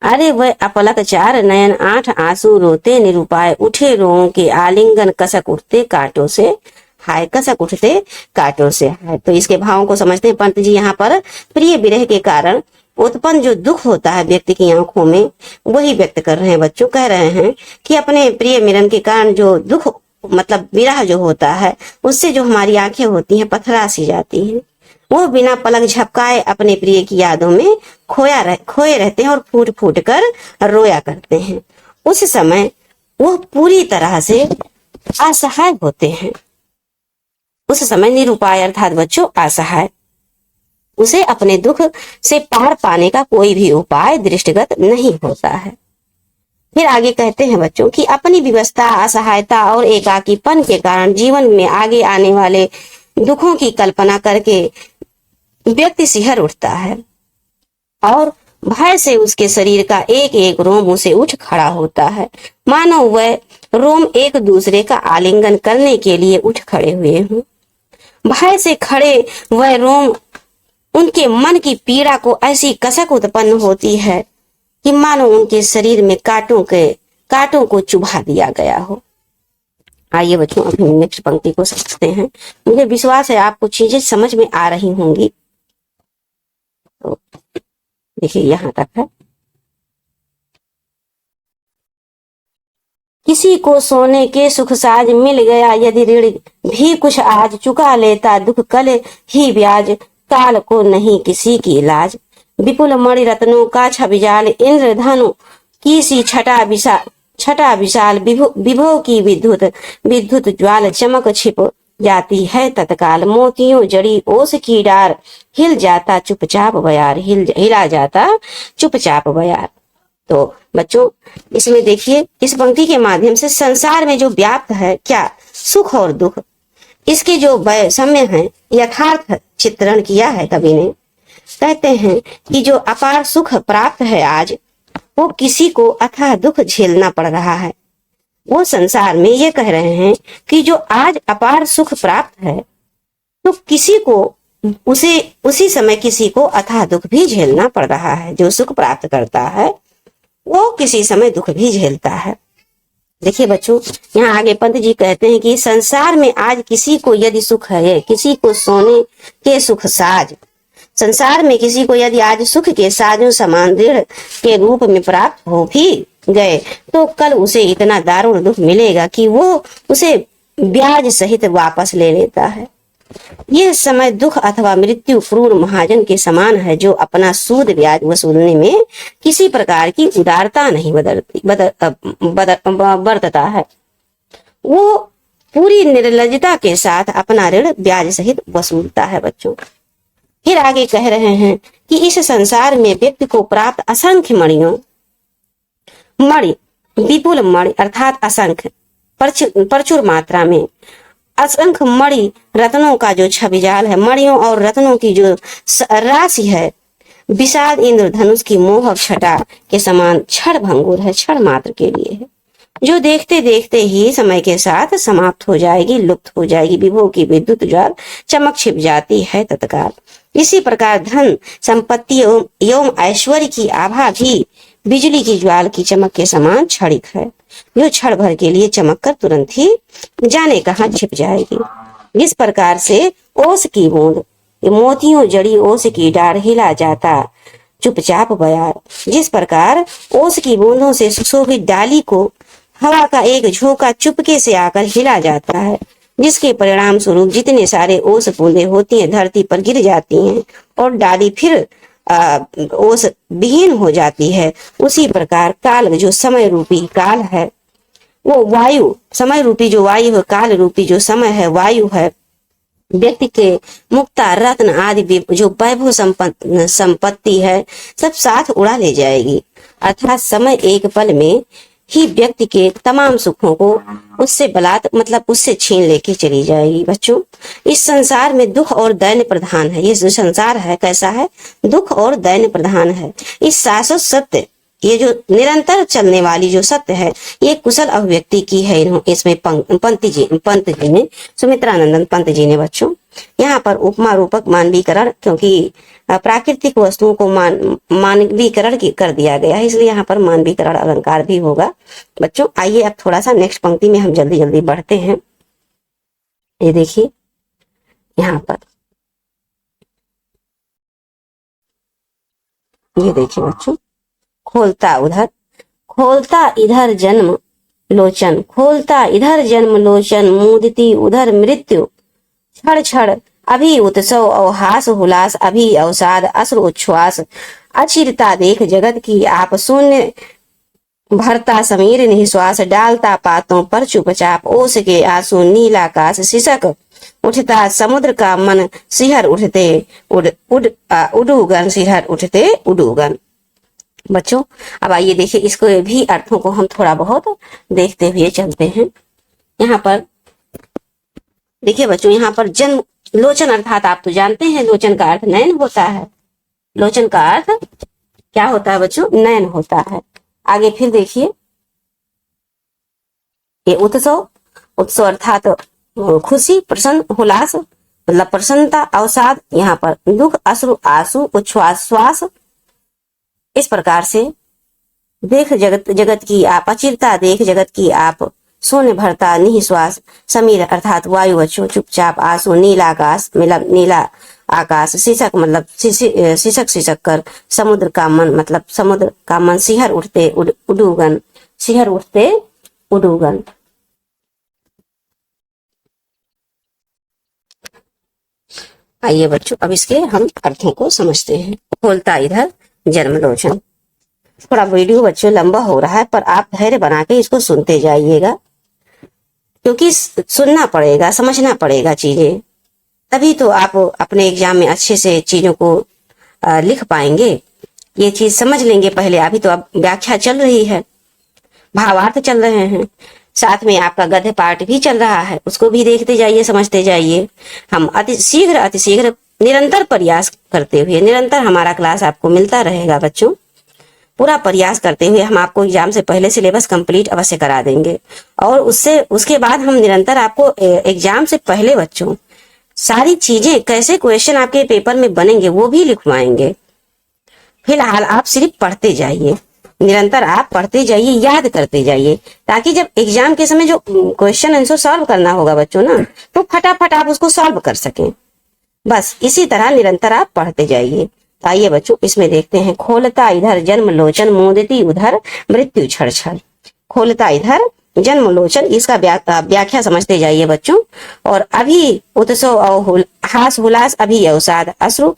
अरे वह अपलक चार नयन आठ आंसू रोते निरुपाय, उठे रों के आलिंगन कसक उठते कांटों से हाय, कसक उठते कांटों से हाय। तो इसके भावों को समझते हैं पंत जी। यहाँ पर प्रिय विरह के कारण उत्पन्न जो दुख होता है व्यक्ति की आंखों में, वही व्यक्त कर रहे हैं बच्चों। कह रहे हैं कि अपने प्रिय मिलन के कारण जो दुख मतलब विरह जो होता है, उससे जो हमारी आंखें होती हैं पथरा सी जाती हैं। वो बिना पलक झपकाए अपने प्रिय की यादों में खोए रहते हैं और फूट फूट कर रोया करते हैं। उस समय वो पूरी तरह से असहाय होते हैं। उस समय निरुपाय अर्थात बच्चों असहाय, उसे अपने दुख से पार पाने का कोई भी उपाय दृष्टिगत नहीं होता है। फिर आगे कहते हैं बच्चों कि अपनी विवशता, असहायता और एकाकीपन के कारण जीवन में आगे आने वाले दुखों की कल्पना करके व्यक्ति सिहर उठता है और भय से उसके शरीर का एक एक रोम उसे उठ खड़ा होता है, मानो वह रोम एक दूसरे का आलिंगन करने के लिए उठ खड़े हुए हों। भय से खड़े वह रोम उनके मन की पीड़ा को ऐसी कसक उत्पन्न होती है कि मानो उनके शरीर में कांटों को चुभा दिया गया हो। आइए बच्चों अब हम नेक्स्ट पंक्ति को समझते हैं। मुझे विश्वास है आपको चीजें समझ में आ रही होंगी। तो देखिए यहां तक है। किसी को सोने के सुख साज मिल गया, यदि ऋण भी कुछ आज चुका लेता, दुख कल ही ब्याज, काल को नहीं किसी की इलाज। विपुल मणि रत्नों का छबिजाल, इंद्रधनु की सी छटा विशाल, विभो की विद्युत ज्वाल, चमक छिप जाती है तत्काल, मोतियों जड़ी ओस की डार, हिल जाता चुपचाप बयार, हिला जाता चुपचाप बयार। तो बच्चों इसमें देखिए, इस पंक्ति के माध्यम से संसार में जो व्याप्त है क्या सुख और दुख, इसके जो वैषम्य है यथार्थ चित्रण किया है कवि ने। कहते हैं कि जो अपार सुख प्राप्त है आज, वो किसी को अथाह दुख झेलना पड़ रहा है। वो संसार में ये कह रहे हैं कि जो आज अपार सुख प्राप्त है, तो किसी को उसी समय किसी को अथाह दुख भी झेलना पड़ रहा है। जो सुख प्राप्त करता है वो किसी समय दुख भी झेलता है। देखिए बच्चों, यहाँ आगे पंत जी कहते हैं कि संसार में आज किसी को यदि सुख है, किसी को सोने के सुख साज, संसार में किसी को यदि आज सुख के साजों समान दृढ़ के रूप में प्राप्त हो भी गए, तो कल उसे इतना दारुण दुख मिलेगा कि वो उसे ब्याज सहित वापस ले लेता है। यह समय दुख अथवा मृत्यु क्रूर महाजन के समान है, जो अपना सूद ब्याज वसूलने में किसी प्रकार की उदारता नहीं बरतता है। वो पूरी निर्लजता के साथ अपना ऋण ब्याज सहित वसूलता है बच्चों। फिर आगे कह रहे हैं कि इस संसार में व्यक्ति को प्राप्त असंख्य मणि, विपुल मणि अर्थात असंख्य प्रचुर मात्रा में असंख्य मणि रत्नों का जो छबिजाल है, मणियों और रत्नों की जो राशि है, विशाल इंद्रधनुष की मोहक छटा के समान क्षण भंगुर है, क्षण मात्र के लिए है, जो देखते देखते ही समय के साथ समाप्त हो जाएगी, लुप्त हो जाएगी। विभो की विद्युत ज्वाल चमक छिप जाती है तत्काल। इसी प्रकार धन संपत्ति एवं ऐश्वर्य की आभा भी बिजली की ज्वाल की चमक के समान क्षणिक है, जो क्षण भर के लिए चमक कर तुरंत ही जाने कहां छिप जाएगी। जिस प्रकार से ओस की बूंद, मोतियों जड़ी ओस की डार, हिला जाता चुपचाप बयार। जिस प्रकार ओस की बूंदों से सुशोभित डाली को हवा का एक झोंका चुपके से आकर हिला जाता है, जिसके परिणाम स्वरूप जितने सारे ओस बूंदे होती हैं धरती पर गिर जाती हैं और डाली फिर ओस विहीन हो जाती है। उसी प्रकार काल जो समय रूपी काल है, वो वायु समय रूपी जो वायु है, काल रूपी जो समय है वायु है, व्यक्ति के मुक्ता रत्न आदि जो वैभव संपत्ति है सब साथ उड़ा ले जाएगी। अर्थात समय एक पल में ही व्यक्ति के तमाम सुखों को उससे छीन लेके चली जाएगी। बच्चों इस संसार में दुख और दैन्य प्रधान है। ये जो संसार है कैसा है, दुख और दैन्य प्रधान है। इस शाश्वत सत्य ये जो निरंतर चलने वाली जो सत्य है, ये कुशल अभिव्यक्ति की है। इसमें पंत जी ने, सुमित्रानंदन पंत जी ने बच्चों यहाँ पर उपमा रूपक मानवीकरण, क्योंकि प्राकृतिक वस्तुओं को मानवीकरण कर दिया गया है, इसलिए यहाँ पर मानवीकरण अलंकार भी होगा बच्चों। आइए अब थोड़ा सा नेक्स्ट पंक्ति में हम जल्दी जल्दी बढ़ते हैं। ये देखिए यहाँ पर, ये देखिए बच्चों, खोलता इधर जन्म लोचन, खोलता इधर जन्म लोचन, मुदती उधर मृत्यु क्षण क्षण, अभी उत्सव अवहास हुलास, अभी अवसाद अश्रु उच्छ्वास, अचिरता देख जगत की आप, शून्य भरता समीर निश्वास, डालता पातों पर चुपचाप, ओस के आंसू नीलाकाश, सिसक उठता समुद्र का मन, सिहर उठते उडूगन, सिहर उठते उडूगन। बच्चों अब आइए देखिए, इसको भी अर्थों को हम थोड़ा बहुत देखते हुए चलते हैं। यहाँ पर देखिए बच्चों, यहाँ पर जन्म लोचन अर्थात आप तो जानते हैं लोचन का अर्थ नयन होता है। लोचन का अर्थ क्या होता है बच्चों? नयन होता है। आगे फिर देखिए, ये उत्सव अर्थात खुशी, प्रसन्न, उल्लास मतलब प्रसन्नता, अवसाद, यहाँ पर दुख, अश्रु, आंसू, उच्छ्वास, श्वास। इस प्रकार से देख जगत की आप, अचिरता देख जगत की आप, शून्य भरता निःश्वास, समीर अर्थात वायु बच्चों, चुपचाप, आंसू, नीला आकाश मतलब नीला आकाश, शीशक मतलब शीशक कर, समुद्र का मन मतलब समुद्र का मन, सिहर उठते उडूगन, सिहर उठते उडूगन। आइए बच्चों अब इसके हम अर्थों को समझते हैं। खोलता इधर जन्म लोचन। थोड़ा वीडियो बच्चों लंबा हो रहा है, पर आप धैर्य बना के इसको सुनते जाइएगा, क्योंकि सुनना पड़ेगा, समझना पड़ेगा चीजें, तभी तो आप अपने एग्जाम में अच्छे से चीजों को लिख पाएंगे। ये चीज समझ लेंगे पहले, अभी तो अब व्याख्या चल रही है, भावार्थ चल रहे हैं, साथ में आपका गद्य पाठ भी चल रहा है, उसको भी देखते जाइए, समझते जाइए। हम अति शीघ्र निरंतर प्रयास करते हुए, निरंतर हमारा क्लास आपको मिलता रहेगा बच्चों। पूरा प्रयास करते हुए हम आपको एग्जाम से पहले सिलेबस कंप्लीट अवश्य करा देंगे, और उसके बाद हम निरंतर आपको एग्जाम से पहले बच्चों सारी चीजें, कैसे क्वेश्चन आपके पेपर में बनेंगे वो भी लिखवाएंगे। फिलहाल आप सिर्फ पढ़ते जाइए, निरंतर आप पढ़ते जाइए, याद करते जाइए, ताकि जब एग्जाम के समय जो क्वेश्चन आंसर सॉल्व करना होगा बच्चों ना, तो फटाफट आप उसको सॉल्व कर सकें। बस इसी तरह निरंतर आप पढ़ते जाइए। तो आइए बच्चों इसमें देखते हैं। खोलता इधर जन्म लोचन, मुदती उधर मृत्यु क्षण क्षण। खोलता इधर जन्म लोचन, इसका व्याख्या समझते जाइए बच्चों। और अभी उत्सव और हास हुलास, अभी अवसाद अश्रु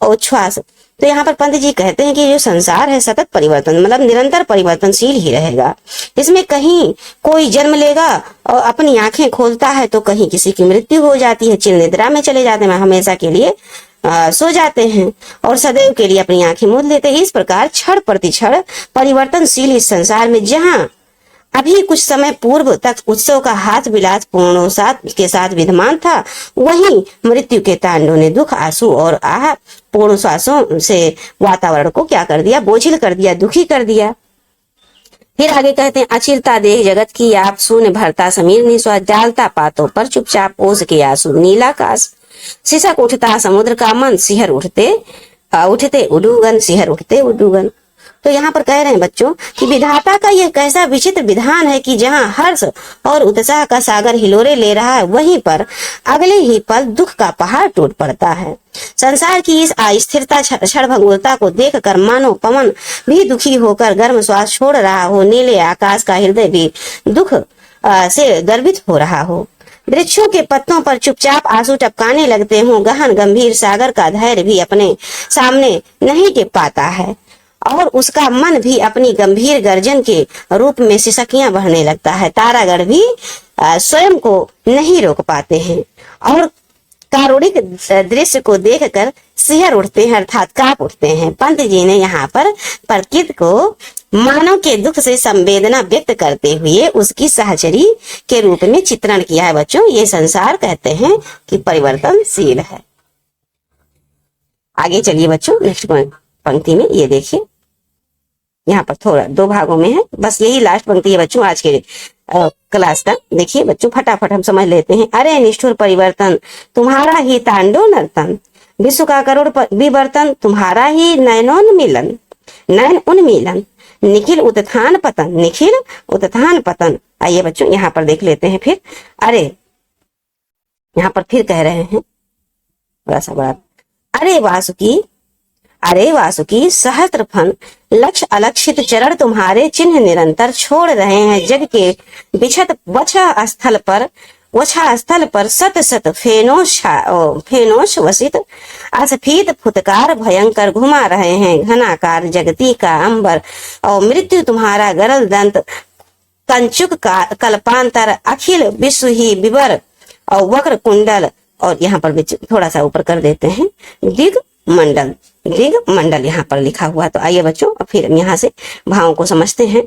उच्छ्वास। तो यहाँ पर पंत जी कहते हैं कि जो संसार है सतत परिवर्तन मतलब निरंतर परिवर्तनशील ही रहेगा। इसमें कहीं कोई जन्म लेगा और अपनी आंखें खोलता है, तो कहीं किसी की मृत्यु हो जाती है, चिर निद्रा में चले जाते हैं, हमेशा के लिए सो जाते हैं और सदैव के लिए अपनी आंखें मूंद लेते हैं। इस प्रकार क्षण प्रति क्षण परिवर्तनशील इस संसार में, जहाँ अभी कुछ समय पूर्व तक उत्सव का हाथ विलास पूर्णोत्साह के साथ विद्यमान था, वहीं मृत्यु के तांडव ने दुख, आंसू और आह पूर्ण श्वासों से वातावरण को क्या कर दिया? बोझिल कर दिया, दुखी कर दिया। फिर आगे कहते हैं, अचिरता देख जगत की आप, शून्य भरता समीर निश्वास, डालता पातों पर चुपचाप, ओस के आंसू नीलाकाश, सिसक उठता समुद्र का मन, सिहर उठते उडूगन, सिहर उठते उडूगन। तो यहाँ पर कह रहे हैं बच्चों कि विधाता का यह कैसा विचित्र विधान है कि जहाँ हर्ष और उत्साह का सागर हिलोरे ले रहा है, वहीं पर अगले ही पल दुख का पहाड़ टूट पड़ता है। संसार की इस अस्थिरता क्षणभंगुरता को देखकर मानो पवन भी दुखी होकर गर्म श्वास छोड़ रहा हो, नीले आकाश का हृदय भी दुख से गर्वित हो रहा हो। वृक्षों के पत्तों पर चुपचाप आंसू टपकाने लगते हों, गहन गंभीर सागर का धैर्य भी अपने सामने नहीं टिप पाता है, और उसका मन भी अपनी गंभीर गर्जन के रूप में सिसकियां बहने लगता है। तारागण भी स्वयं को नहीं रोक पाते हैं और कारुणिक दृश्य को देखकर सिहर उठते हैं अर्थात कांप उठते हैं। पंत जी ने यहाँ पर प्रकृति को मानव के दुख से संवेदना व्यक्त करते हुए उसकी सहचरी के रूप में चित्रण किया है बच्चों। ये संसार कहते हैं कि परिवर्तनशील है। आगे चलिए बच्चों नेक्स्ट पंक्ति में ये देखिए, यहाँ पर थोड़ा दो भागों में है, बस यही लास्ट पंक्ति है बच्चों आज के क्लास का। देखिए बच्चों फटाफट हम समझ लेते हैं। अरे निष्ठुर परिवर्तन तुम्हारा ही तांडव नर्तन, विश्व का करोड़ विवर्तन तुम्हारा ही नयनोन्मिलन, नयन उन्मीलन, निखिल उत्थान पतन, निखिल उत्थान पतन। आइए बच्चों यहाँ पर देख लेते हैं फिर। अरे यहाँ पर फिर कह रहे हैं बड़ा सा बड़ा, अरे वासुकी, अरे वासुकी सहस्त्र फन, लक्ष्य अलक्षित चरण तुम्हारे चिन्ह निरंतर छोड़ रहे हैं जग के बिछत वछा स्थल पर सत सत फेनोश वसित असफीत फुतकार भयंकर घुमा रहे हैं घनाकार जगती का अंबर, और मृत्यु तुम्हारा गरल दंत कंचुक का कल्पांतर अखिल विश्व ही विवर और वक्र कुंडल। और यहाँ पर थोड़ा सा ऊपर कर देते हैं दिग मंडल, दिग मंडल यहाँ पर लिखा हुआ। तो आइए बच्चों फिर हम यहाँ से भावों को समझते हैं।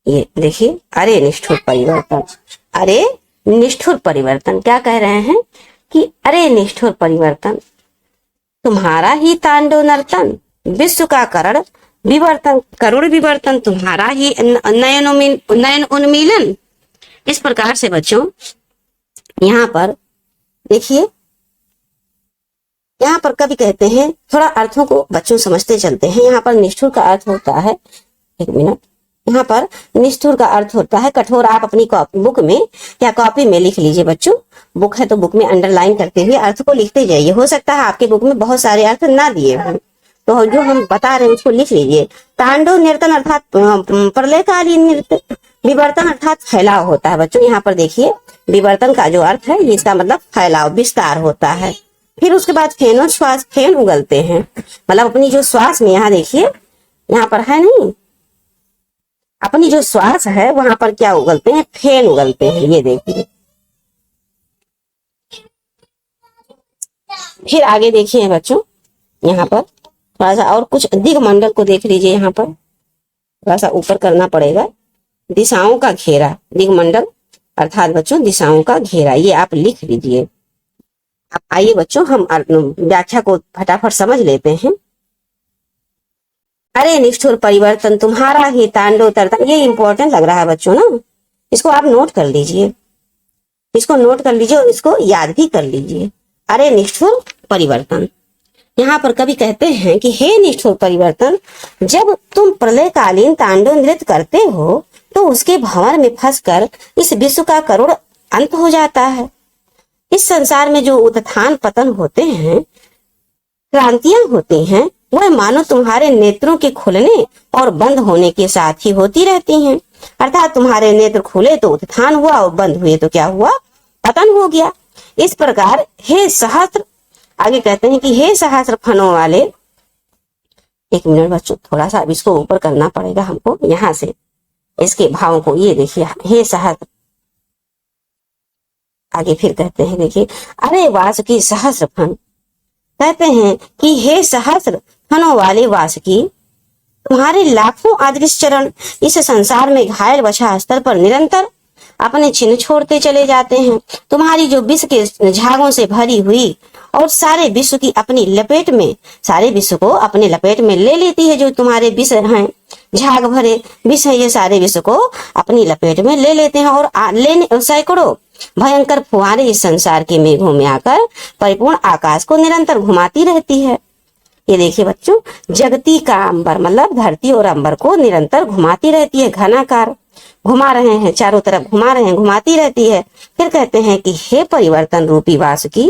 ये देखिए, अरे निष्ठुर परिवर्तन, अरे निष्ठुर परिवर्तन क्या कह रहे हैं कि अरे निष्ठुर परिवर्तन तुम्हारा ही तांडव नर्तन, विश्व का करोड़ विवर्तन तुम्हारा ही नयन उन्मीलन। इस प्रकार से बच्चों यहाँ पर देखिए, यहाँ पर कवि कहते हैं, थोड़ा अर्थों को बच्चों समझते चलते हैं। यहाँ पर निष्ठुर का अर्थ होता है, एक मिनट, यहाँ पर निष्ठुर का अर्थ होता है कठोर। आप अपनी बुक में या कॉपी में लिख लीजिए बच्चों, बुक है तो बुक में अंडरलाइन करते हुए अर्थ को लिखते जाइए। हो सकता है आपके बुक में बहुत सारे अर्थ ना दिए हों, तो जो हम बता रहे हैं उसको लिख लीजिए। तांडव नर्तन अर्थात प्रलयकालीन नृत्य, विवर्तन अर्थात फैलाव होता है बच्चों। यहाँ पर देखिए विवर्तन का जो अर्थ है इसका मतलब फैलाव, विस्तार होता है। फिर उसके बाद फेनोश्वास, फेन उगलते हैं, मतलब अपनी जो श्वास में, यहाँ देखिए यहाँ पर है नहीं, अपनी जो श्वास है वहां पर क्या उगलते हैं, फेन उगलते हैं। ये देखिए फिर आगे देखिए बच्चों, यहाँ पर थोड़ा सा और कुछ दिगमंडल को देख लीजिए। यहाँ पर थोड़ा सा ऊपर करना पड़ेगा, दिशाओं का घेरा, दिगमंडल अर्थात बच्चों दिशाओं का घेरा, ये आप लिख लीजिए। अब आइए बच्चों हम व्याख्या को फटाफट समझ लेते हैं। अरे निष्ठुर परिवर्तन तुम्हारा ही तांडव तरतन, ये इंपॉर्टेंट लग रहा है बच्चों ना, इसको आप नोट कर लीजिए, इसको नोट कर लीजिए और इसको याद भी कर लीजिए। अरे निष्ठुर परिवर्तन, यहाँ पर कवि कहते हैं कि हे निष्ठुर परिवर्तन, जब तुम प्रलयकालीन तांडव नृत्य करते हो तो उसके भंवर में फंसकर इस विश्व का करोड़ अंत हो जाता है। इस संसार में जो उत्थान पतन होते हैं, क्रांतियां होती हैं, वह मानो तुम्हारे नेत्रों के खुलने और बंद होने के साथ ही होती रहती हैं। अर्थात तुम्हारे नेत्र खुले तो उत्थान हुआ और बंद हुए तो क्या हुआ, पतन हो गया। इस प्रकार हे सहस्त्र, आगे कहते हैं कि हे सहस्त्र फनों वाले, एक मिनट बच्चों थोड़ा सा अब इसको ऊपर करना पड़ेगा हमको, यहाँ से इसके भावों को, ये देखिए हे सहस्त्र। आगे फिर कहते हैं देखिए, अरे वासुकी सहस्त्र फन, कहते हैं कि हे सहस्त्र फनों वाले वासुकी, तुम्हारे लाखों आदर्श चरण इस संसार में घायल वछा स्तर पर निरंतर अपने चिन्ह छोड़ते चले जाते हैं। तुम्हारी जो विष के झागों से भरी हुई और सारे विश्व की अपनी लपेट में, सारे विश्व को अपने लपेट में ले लेती है, जो तुम्हारे विष हैं, झाग भरे विष है, ये सारे विश्व को अपनी लपेट में ले लेते हैं और लेने सैकड़ों भयंकर फुहारे इस संसार के मेघों में आकर परिपूर्ण आकाश को निरंतर घुमाती रहती है। ये देखिए बच्चों, जगती का अंबर मतलब धरती और अंबर को निरंतर घुमाती रहती है, घनाकार घुमा रहे हैं, चारों तरफ घुमा रहे हैं, घुमाती रहती है। फिर कहते हैं कि हे परिवर्तन रूपी वासुकी,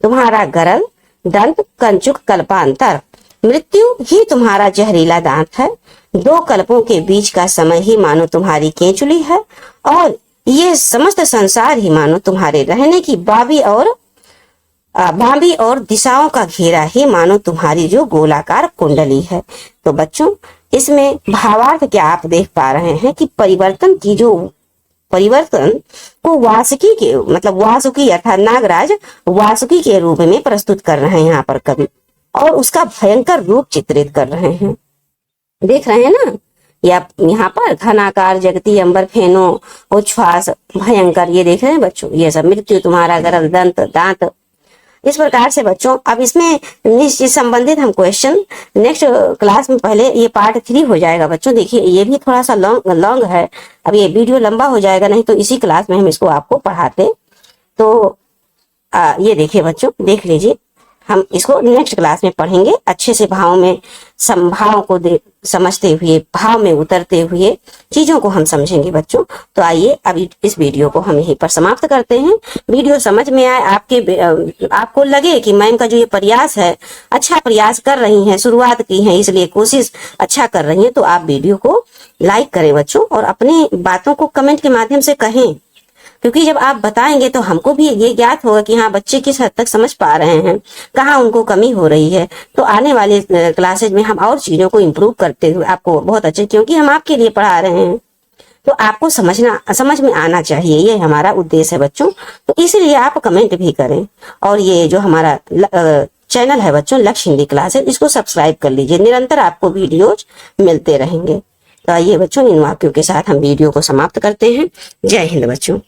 तुम्हारा गरल दंत कंचुक कल्पांतर, मृत्यु ही तुम्हारा जहरीला दांत है। दो कल्पों के बीच का समय ही मानो तुम्हारी केंचुली है, और ये समस्त संसार ही मानो तुम्हारे रहने की बाबी और दिशाओं का घेरा ही मानो तुम्हारी जो गोलाकार कुंडली है। तो बच्चों इसमें भावार्थ क्या आप देख पा रहे हैं कि परिवर्तन को वासुकी के मतलब वासुकी अर्थात नागराज वासुकी के रूप में प्रस्तुत कर रहे हैं यहाँ पर कवि, और उसका भयंकर रूप चित्रित कर रहे हैं। देख रहे हैं ना, या यहाँ पर घनाकार जगती अंबर फेनो उच्छ्वास भयंकर, ये देख रहे हैं बच्चों, ये सब मृत्यु तुम्हारा गरल दांत इस प्रकार से बच्चों अब इसमें इससे संबंधित हम क्वेश्चन नेक्स्ट क्लास में, पहले ये पार्ट 3 हो जाएगा बच्चों। देखिए ये भी थोड़ा सा लॉन्ग है, अब ये वीडियो लंबा हो जाएगा, नहीं तो इसी क्लास में हम इसको आपको पढ़ाते। तो ये देखिए बच्चों, देख लीजिए, हम इसको नेक्स्ट क्लास में पढ़ेंगे अच्छे से, भाव में संभाव को समझते हुए, भाव में उतरते हुए चीजों को हम समझेंगे बच्चों। तो आइए अभी इस वीडियो को हम यहीं पर समाप्त करते हैं। वीडियो समझ में आए, आपको लगे कि मैम का जो ये प्रयास है, अच्छा प्रयास कर रही हैं, शुरुआत की है इसलिए कोशिश अच्छा कर रही हैं, तो आप वीडियो को लाइक करें बच्चों, और अपनी बातों को कमेंट के माध्यम से कहें, क्योंकि जब आप बताएंगे तो हमको भी ये ज्ञात होगा कि हाँ बच्चे किस हद तक समझ पा रहे हैं, कहाँ उनको कमी हो रही है। तो आने वाले क्लासेज में हम और चीजों को इम्प्रूव करते हुए आपको बहुत अच्छे, क्योंकि हम आपके लिए पढ़ा रहे हैं तो आपको समझ में आना चाहिए, ये हमारा उद्देश्य है बच्चों। तो इसलिए आप कमेंट भी करें, और ये जो हमारा चैनल है बच्चों लक्ष्य हिंदी क्लासेज, इसको सब्सक्राइब कर लीजिए, निरंतर आपको वीडियोज मिलते रहेंगे। तो आइए बच्चों, इन वाक्यों के साथ हम वीडियो को समाप्त करते हैं। जय हिंद बच्चों।